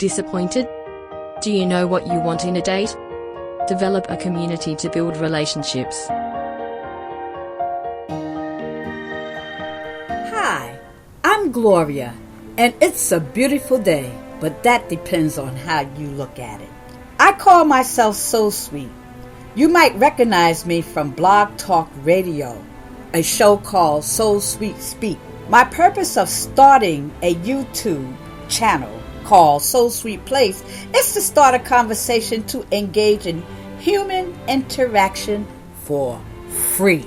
Disappointed? Do you know what you want in a date? Develop a community to build relationships. Hi, I'm Gloria, and it's a beautiful day, but that depends on how you look at it. I call myself So Sweet. You might recognize me from Blog Talk Radio, a show called So Sweet Speak. My purpose of starting a YouTube channel called So Sweet Place is to start a conversation to engage in human interaction for free.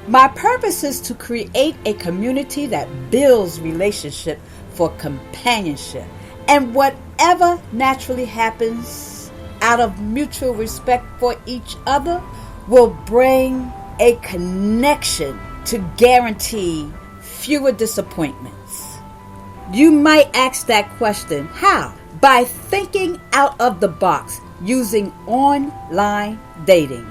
My purpose is to create a community that builds relationship for companionship, and whatever naturally happens out of mutual respect for each other will bring a connection to guarantee fewer disappointments. You might ask that question, how? By thinking out of the box using online dating.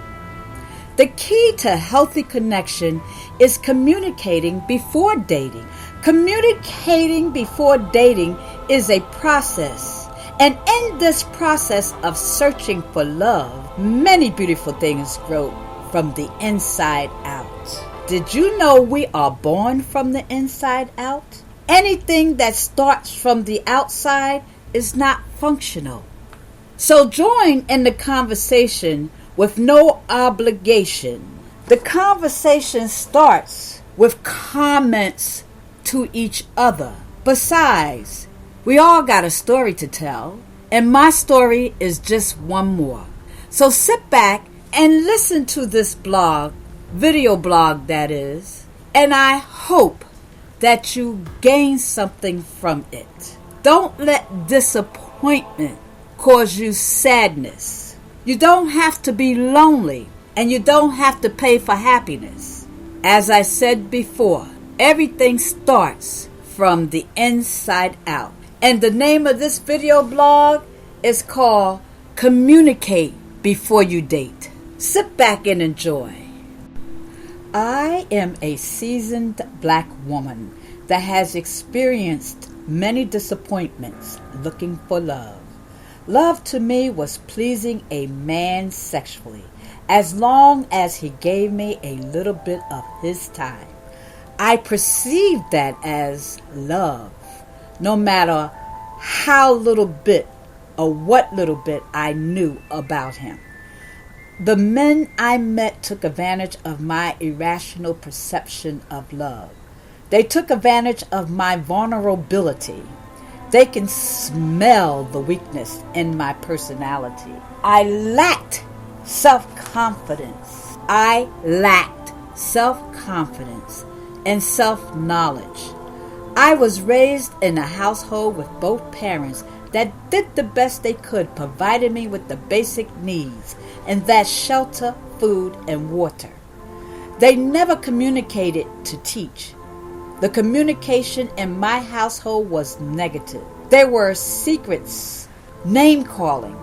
The key to healthy connection is communicating before dating. Communicating before dating is a process. And in this process of searching for love, many beautiful things grow from the inside out. Did you know we are born from the inside out? Anything that starts from the outside is not functional. So join in the conversation with no obligation. The conversation starts with comments to each other. Besides, we all got a story to tell, and my story is just one more. So sit back and listen to this video blog that is, and I hope that you gain something from it. Don't let disappointment cause you sadness. You don't have to be lonely, and you don't have to pay for happiness. As I said before, everything starts from the inside out. And the name of this video blog is called Communicate Before You Date. Sit back and enjoy. I am a seasoned black woman that has experienced many disappointments looking for love. Love to me was pleasing a man sexually, as long as he gave me a little bit of his time. I perceived that as love, no matter how little bit or what little bit I knew about him. The men I met took advantage of my irrational perception of love. They took advantage of my vulnerability. They can smell the weakness in my personality. I lacked self-confidence. And self-knowledge. I was raised in a household with both parents that did the best they could, providing me with the basic needs, and that's shelter, food, and water. They never communicated to teach. The communication in my household was negative. There were secrets, name-calling,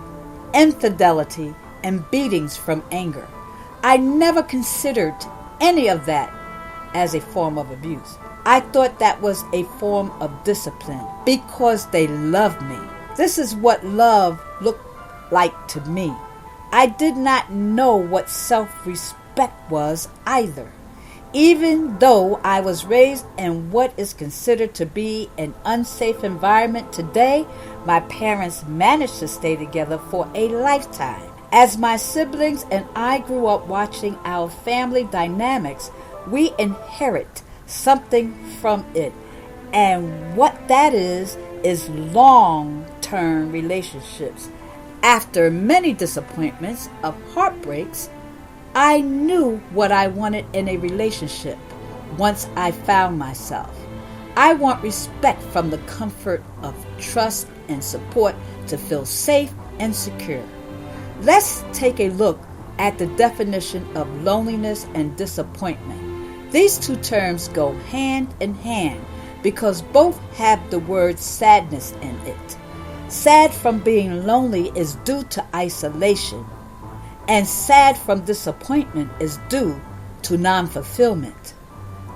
infidelity, and beatings from anger. I never considered any of that as a form of abuse. I thought that was a form of discipline because they loved me. This is what love looked like to me. I did not know what self-respect was either. Even though I was raised in what is considered to be an unsafe environment today, my parents managed to stay together for a lifetime. As my siblings and I grew up watching our family dynamics, we inherit something from it. And what that is long-term relationships. After many disappointments of heartbreaks, I knew what I wanted in a relationship once I found myself. I want respect from the comfort of trust and support to feel safe and secure. Let's take a look at the definition of loneliness and disappointment. These two terms go hand in hand because both have the word sadness in it. Sad from being lonely is due to isolation, and sad from disappointment is due to non-fulfillment.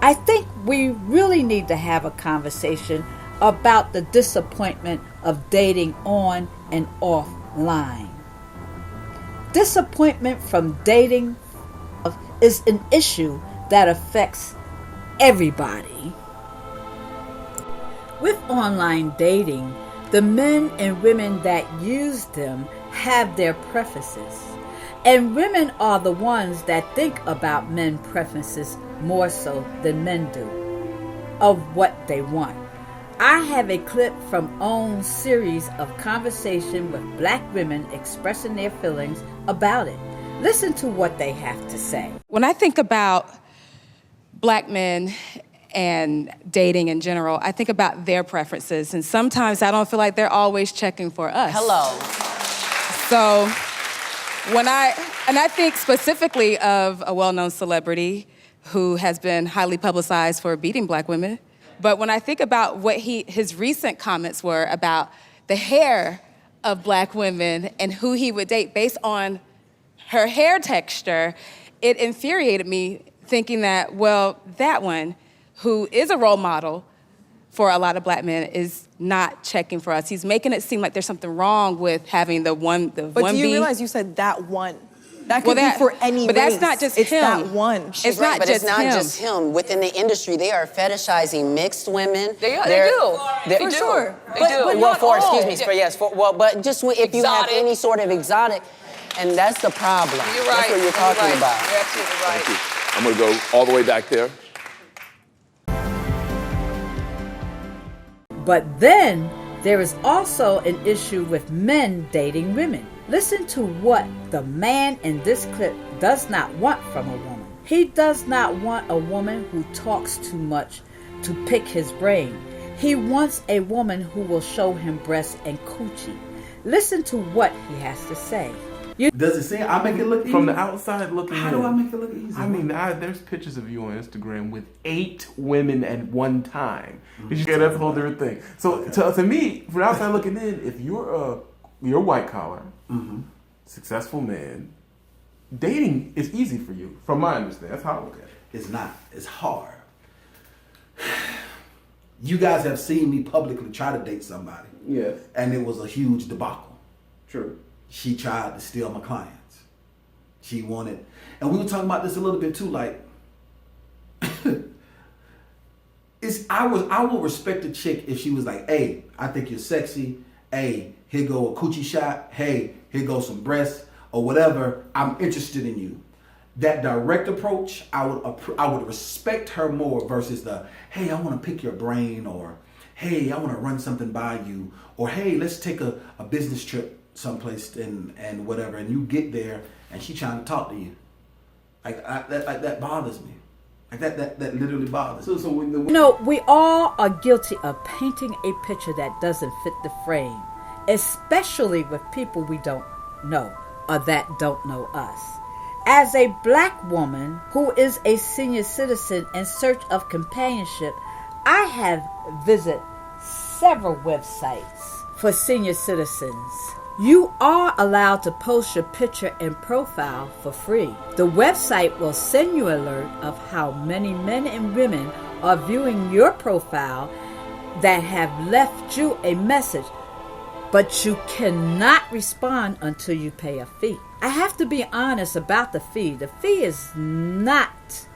I think we really need to have a conversation about the disappointment of dating on and offline. Disappointment from dating is an issue that affects everybody. With online dating, the men and women that use them have their preferences. And women are the ones that think about men's preferences more so than men do, of what they want. I have a clip from OWN's series of conversation with black women expressing their feelings about it. Listen to what they have to say. When I think about black men and dating in general, I think about their preferences, and sometimes I don't feel like they're always checking for us. Hello. So I think specifically of a well-known celebrity who has been highly publicized for beating black women. But when I think about what his recent comments were about the hair of black women and who he would date based on her hair texture, it infuriated me thinking that, well, that one, who is a role model for a lot of black men, is not checking for us. He's making it seem like there's something wrong with having the one B. But do you realize you said that one? That could be for any but race. That's not just it's him. That one. It's not but just it's not him. just him. Within the industry, they are fetishizing mixed women. They do. For sure. They do. But Well, not for all. excuse me, for yes, for well, but just if you have Exotic. any sort of exotic, and that's the problem. You're right. That's what you're talking right. about. You're absolutely right. Thank you. I'm going to go all the way back there. But then there is also an issue with men dating women. Listen to what the man in this clip does not want from a woman. He does not want a woman who talks too much to pick his brain. He wants a woman who will show him breasts and coochie. Listen to what he has to say. Does it seem I make it look easy? From the outside looking in. How do I make it look easy? I mean, there's pictures of you on Instagram with 8 women at one time. Did you get that's a whole different thing. So to me, from the outside looking in, if you're white collar, successful man, dating is easy for you. From my understanding, that's how I look at it. It's not. It's hard. You guys have seen me publicly try to date somebody. Yes. And it was a huge debacle. True. She tried to steal my clients. She wanted, and we were talking about this a little bit too, like, I will respect a chick if she was like, hey, I think you're sexy. Hey, here go a coochie shot. Hey, here goes some breasts or whatever. I'm interested in you. That direct approach, I would respect her more versus the, hey, I want to pick your brain, or hey, I want to run something by you, or hey, let's take a business trip someplace and whatever, and you get there and she trying to talk to you. That bothers me. Like that literally bothers me. You know, we all are guilty of painting a picture that doesn't fit the frame, especially with people we don't know or that don't know us. As a black woman who is a senior citizen in search of companionship, I have visited several websites for senior citizens. You are allowed to post your picture and profile for free. The website will send you an alert of how many men and women are viewing your profile that have left you a message, but you cannot respond until you pay a fee. I have to be honest about the fee. The fee is not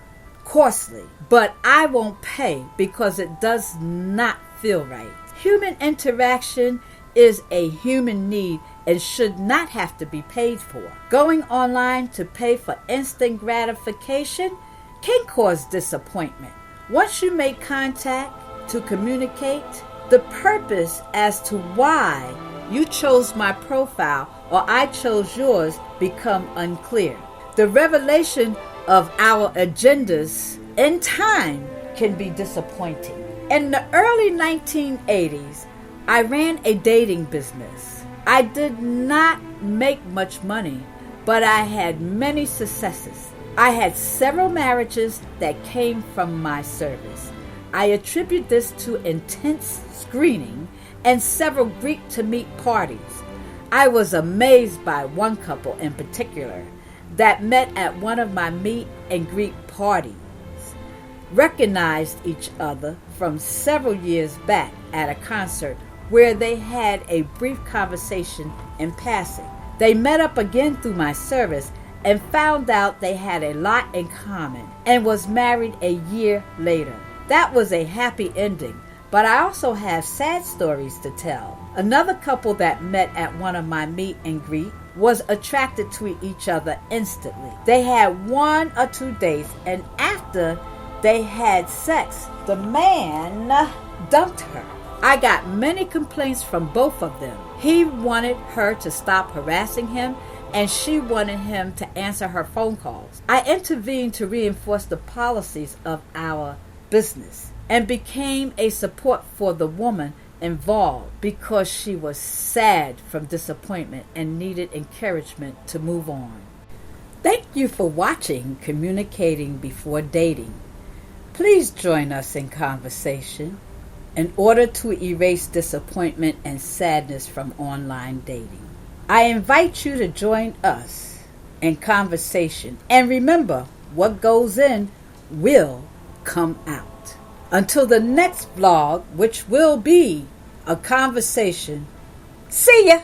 costly, but I won't pay because it does not feel right. Human interaction is a human need and should not have to be paid for. Going online to pay for instant gratification can cause disappointment. Once you make contact to communicate, the purpose as to why you chose my profile or I chose yours become unclear. The revelation of our agendas in time can be disappointing. In the early 1980s, I ran a dating business. I did not make much money, but I had many successes. I had several marriages that came from my service. I attribute this to intense screening and several greet-to-meet parties. I was amazed by one couple in particular that met at one of my meet and greet parties, recognized each other from several years back at a concert where they had a brief conversation in passing. They met up again through my service and found out they had a lot in common and was married a year later. That was a happy ending, but I also have sad stories to tell. Another couple that met at one of my meet and greet was attracted to each other instantly. They had 1 or 2 dates, and after they had sex, the man dumped her. I got many complaints from both of them. He wanted her to stop harassing him, and she wanted him to answer her phone calls. I intervened to reinforce the policies of our business and became a support for the woman involved because she was sad from disappointment and needed encouragement to move on. Thank you for watching Communicating Before Dating. Please join us in conversation in order to erase disappointment and sadness from online dating. I invite you to join us in conversation, and remember, what goes in will come out. Until the next vlog, which will be a conversation, see ya!